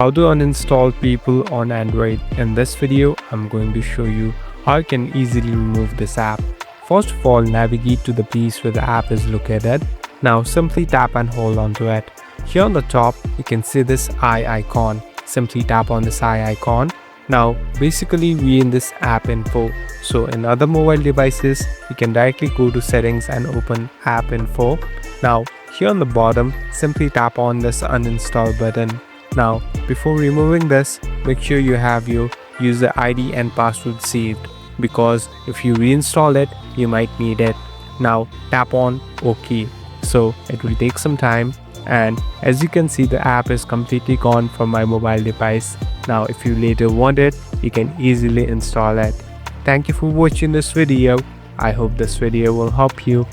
How to uninstall people on Android. In this video, I'm going to show you how you can easily remove this app. First of all, navigate to the place where the app is located. Now simply tap and hold onto it. Here on the top, you can see this eye icon. Simply tap on this eye icon. Now basically we in this app info. So in other mobile devices, you can directly go to settings and open app info. Now here on the bottom, simply tap on this uninstall button. Now, before removing this, make sure you have your user ID and password saved, because if you reinstall it, you might need it. Now, tap on OK. So, it will take some time, and as you can see, the app is completely gone from my mobile device. Now, if you later want it, you can easily install it. Thank you for watching this video. I hope this video will help you.